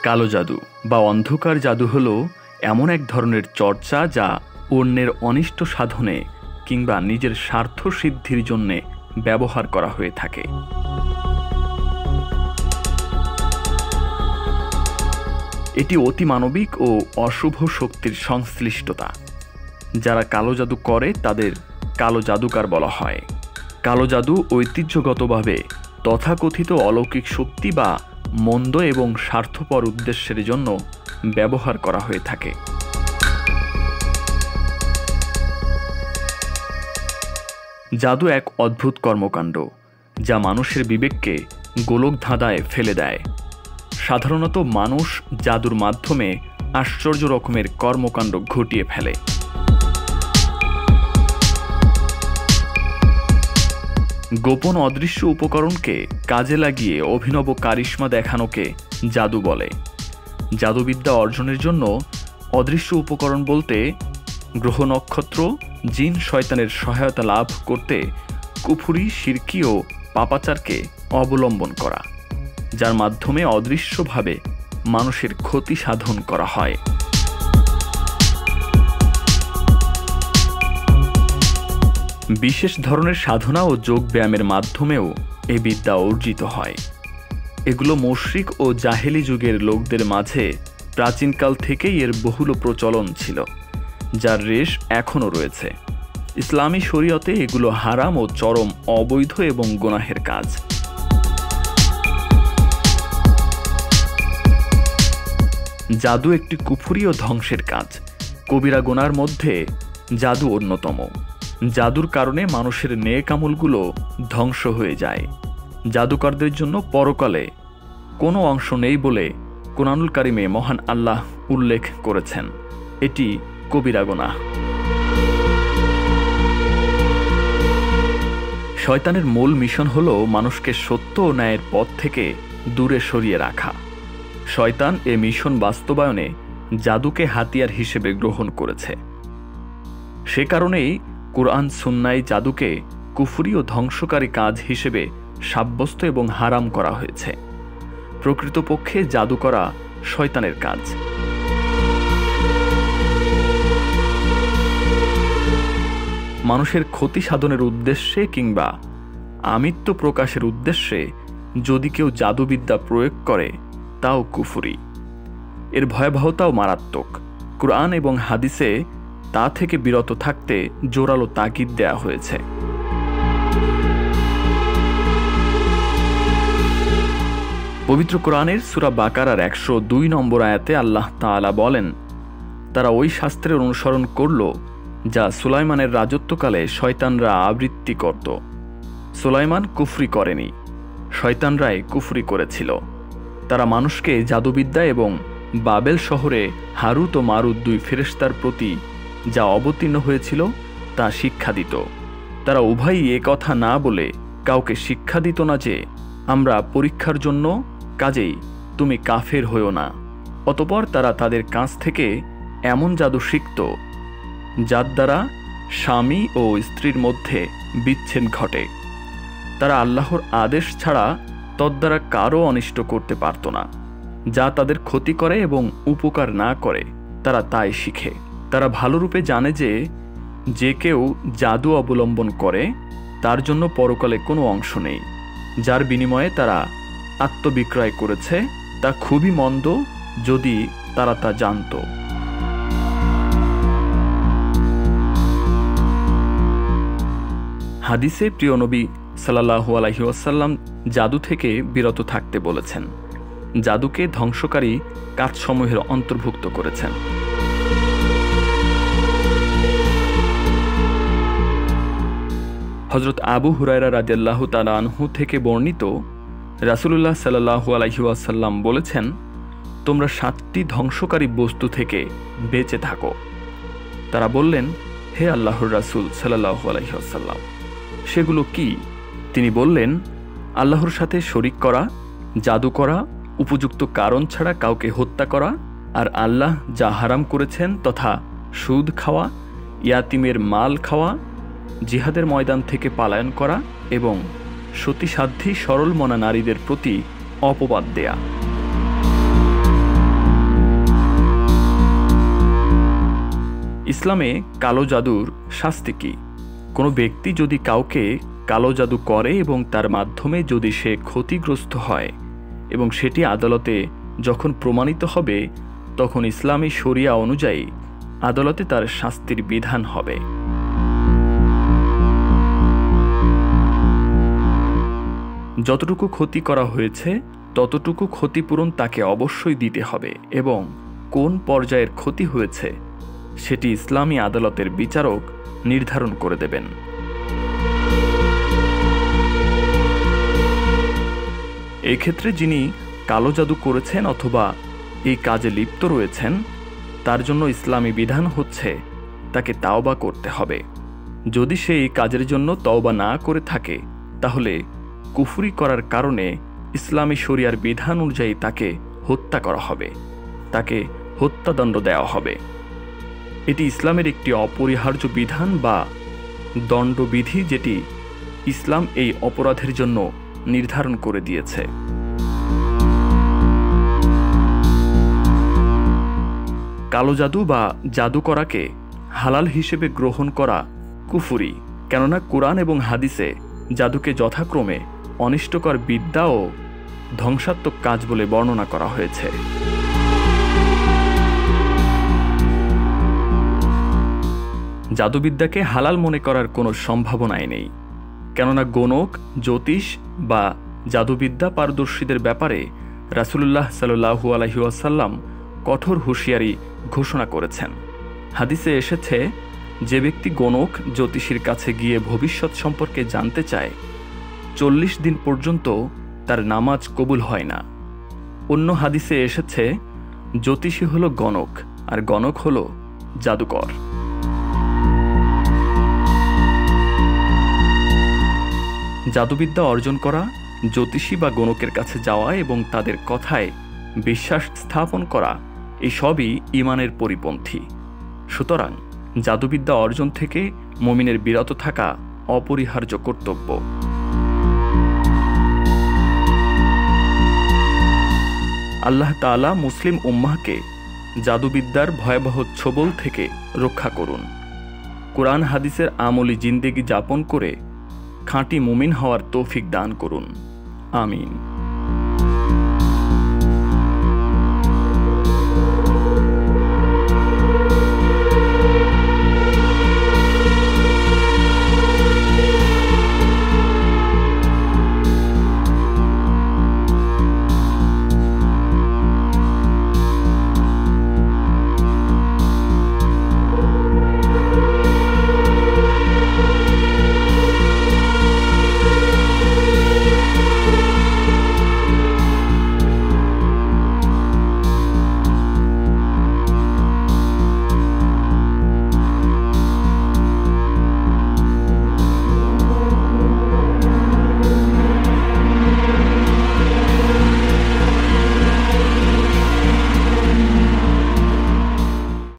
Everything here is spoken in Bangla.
কালো জাদু বা অন্ধকার জাদু হলো এমন এক ধরনের চর্চা যা অন্যের অনিষ্ট সাধনে কিংবা নিজের স্বার্থ সিদ্ধির জন্যে ব্যবহার করা হয়ে থাকে। এটি অতিমানবিক ও অশুভ শক্তির সংশ্লিষ্টতা। যারা কালো জাদু করে তাদের কালো জাদুকার বলা হয়। কালো জাদু ঐতিহ্যগতভাবে তথাকথিত অলৌকিক শক্তি বা মন্দ এবং স্বার্থপর উদ্দেশ্যের জন্য ব্যবহার করা হয়ে থাকে। জাদু এক অদ্ভুত কর্মকাণ্ড যা মানুষের বিবেককে গোলকধাঁধায় ফেলে দেয়। সাধারণত মানুষ জাদুর মাধ্যমে আশ্চর্য রকমের কর্মকাণ্ড ঘটিয়ে ফেলে। গোপন অদৃশ্য উপকরণকে কাজে লাগিয়ে অভিনব কারিশমা দেখানোকে জাদু বলে। জাদুবিদ্যা অর্জনের জন্য অদৃশ্য উপকরণ বলতে গ্রহ নক্ষত্র, জিন শয়তানের সহায়তা লাভ করতে কুফরি, শিরকি ও পাপাচারকে অবলম্বন করা, যার মাধ্যমে অদৃশ্যভাবে মানুষের ক্ষতি সাধন করা হয়। বিশেষ ধরনের সাধনা ও যোগ ব্যায়ামের মাধ্যমেও এই বিদ্যা অর্জিত হয়। এগুলো মুশরিক ও জাহেলি যুগের লোকদের মাঝে প্রাচীনকাল থেকেই এর বহুল প্রচলন ছিল, যার রেশ এখনও রয়েছে। ইসলামী শরীয়তে এগুলো হারাম ও চরম অবৈধ এবং গুনাহের কাজ। জাদু একটি কুফরি ও ধ্বংসের কাজ। কবিরা গুনার মধ্যে জাদু অন্যতম। জাদুর কারণে মানুষের নেক আমলগুলো ধ্বংস হয়ে যায়। জাদুকরদের জন্য পরকালে কোনো অংশ নেই বলে কুরআনুল কারিমে মহান আল্লাহ উল্লেখ করেছেন। এটি কবিরা গুনাহ। শয়তানের মূল মিশন হলো মানুষকে সত্য ও ন্যায়ের পথ থেকে দূরে সরিয়ে রাখা। শয়তান এ মিশন বাস্তবায়নে জাদুকে হাতিয়ার হিসেবে গ্রহণ করেছে। সে কারণেই কুরআন সুন্নায় জাদুকে কুফরি ও ধ্বংসকারী কাজ হিসেবে সাব্যস্ত এবং হারাম করা হয়েছে। প্রকৃতপক্ষে জাদু করা শয়তানের কাজ। মানুষের ক্ষতি সাধনের উদ্দেশ্যে কিংবা আমিত্ব প্রকাশের উদ্দেশ্যে যদি কেউ জাদুবিদ্যা প্রয়োগ করে তাও কুফরি। এর ভয়াবহতাও মারাত্মক। কুরআন এবং হাদিসে তা থেকে বিরত থাকতে জোরালো তাকিদ দেয়া হয়েছে। পবিত্র কোরআনের সূরা বাকারার 102 নম্বর আয়াতে আল্লাহ তাআলা বলেন, তারা ওই শাস্ত্রের অনুসরণ করল যা সুলাইমানের রাজত্বকালে শয়তানরা আবৃত্তি করত। সুলাইমান কুফরি করেনি, শয়তানরাই কুফরি করেছিল। তারা মানুষকে জাদুবিদ্যা এবং বাবেল শহরে হারুত ও মারুত দুই ফেরেশতার প্রতি যা অবতীর্ণ হয়েছিল তা শিক্ষা দিত। তারা উভয়ই এ কথা না বলে কাউকে শিক্ষা দিত না যে আমরা পরীক্ষার জন্য, কাজেই তুমি কাফের হইও না। অতঃপর তারা তাদের কাছ থেকে এমন জাদু শিখত যার দ্বারা স্বামী ও স্ত্রীর মধ্যে বিচ্ছেদ ঘটে। তারা আল্লাহর আদেশ ছাড়া তদ্বারা কারও অনিষ্ট করতে পারত না। যা তাদের ক্ষতি করে এবং উপকার না করে তারা তাই শিখে। তারা ভালোরূপে জানে যে যে কেউ জাদু অবলম্বন করে তার জন্য পরকালে কোনো অংশ নেই। যার বিনিময়ে তারা আত্মবিক্রয় করেছে তা খুবই মন্দ, যদি তারা তা জানত। হাদিসে প্রিয় নবী সাল্লাল্লাহু আলাইহি ওয়াসাল্লাম জাদু থেকে বিরত থাকতে বলেছেন। জাদুকে ধ্বংসকারী কাজসমূহের অন্তর্ভুক্ত করেছেন। হযরত আবু হুরায়রা রাদিয়াল্লাহু তাআলা আনহু থেকে বর্ণিত, রাসূলুল্লাহ সাল্লাল্লাহু আলাইহি ওয়াসাল্লাম বলেছেন, তোমরা 7টি ধ্বংসকারী বস্তু থেকে বেঁচে থাকো। তারা বললেন, হে আল্লাহর রাসূল সাল্লাল্লাহু আলাইহি ওয়াসাল্লাম, সেগুলো কি? তিনি বললেন, আল্লাহর সাথে শরীক করা, জাদু করা, উপযুক্ত কারণ ছাড়া কাউকে হত্যা করা, আর আল্লাহ যা হারাম করেছেন তথা সুদ খাওয়া, ইয়াতিমের মাল খাওয়া, জিহাদের ময়দান থেকে পালায়ন করা এবং সতীসাধ্যী সরল মনা নারীদের প্রতি অপবাদ দেয়া। ইসলামে কালো জাদুর শাস্তি কি? কোনো ব্যক্তি যদি কাউকে কালো জাদু করে এবং তার মাধ্যমে যদি সে ক্ষতিগ্রস্ত হয় এবং সেটি আদালতে যখন প্রমাণিত হবে, তখন ইসলামী শরিয়া অনুযায়ী আদালতে তার শাস্তির বিধান হবে। যতটুকু ক্ষতি করা হয়েছে ততটুকু ক্ষতিপূরণ তাকে অবশ্যই দিতে হবে এবং কোন পর্যায়ের ক্ষতি হয়েছে সেটি ইসলামী আদালতের বিচারক নির্ধারণ করে দেবেন। এই ক্ষেত্রে যিনি কালো জাদু করেছেন অথবা এই কাজে লিপ্ত রয়েছেন, তার জন্য ইসলামী বিধান হচ্ছে তাকে তাওবা করতে হবে। যদি সে এই কাজের জন্য তওবা না করে থাকে, তাহলে কুফরি করার কারণে ইসলামী শরিয়ার বিধান অনুযায়ী তাকে হত্যা করা হবে, তাকে হত্যাদণ্ড দেওয়া হবে। এটি ইসলামের একটি অপরিহার্য বিধান বা দণ্ডবিধি, যেটি ইসলাম এই অপরাধের জন্য নির্ধারণ করে দিয়েছে। কালো জাদু বা জাদু করাকে হালাল হিসেবে গ্রহণ করা কুফরি, কেননা কুরআন এবং হাদিসে জাদুকে যথাক্রমে অনিষ্টকর বিদ্যা ও ধ্বংসাত্মক কাজ বলে বর্ণনা করা হয়েছে। জাদুবিদ্যাকে হালাল মনে করার কোনো সম্ভাবনাই নেই, কেননা গণক, জ্যোতিষ বা জাদুবিদ্যা পারদর্শীদের ব্যাপারে রাসূলুল্লাহ সাল্লাল্লাহু আলাইহি ওয়াসাল্লাম কঠোর হুঁশিয়ারি ঘোষণা করেছেন। হাদিসে এসেছে, যে ব্যক্তি গণক, জ্যোতিষীর কাছে গিয়ে ভবিষ্যৎ সম্পর্কে জানতে চায়, 40 দিন পর্যন্ত তার নামাজ কবুল হয় না। অন্য হাদিসে এসেছে, জ্যোতিষী হলো গণক আর গণক হলো জাদুকর। জাদুবিদ্যা অর্জন করা, জ্যোতিষী বা গণকের কাছে যাওয়া এবং তাদের কথায় বিশ্বাস স্থাপন করা, এসবই ঈমানের পরিপন্থী। সুতরাং জাদুবিদ্যা অর্জন থেকে মুমিনের বিরত থাকা অপরিহার্য কর্তব্য। আল্লাহ তাআলা মুসলিম উম্মাহকে জাদুবিদ্যার ভয়াবহ ছোবল থেকে রক্ষা করুন। কুরআন হাদিসের আমলি জিন্দেগি যাপন করে খাঁটি মুমিন হওয়ার তৌফিক দান করুন। আমিন।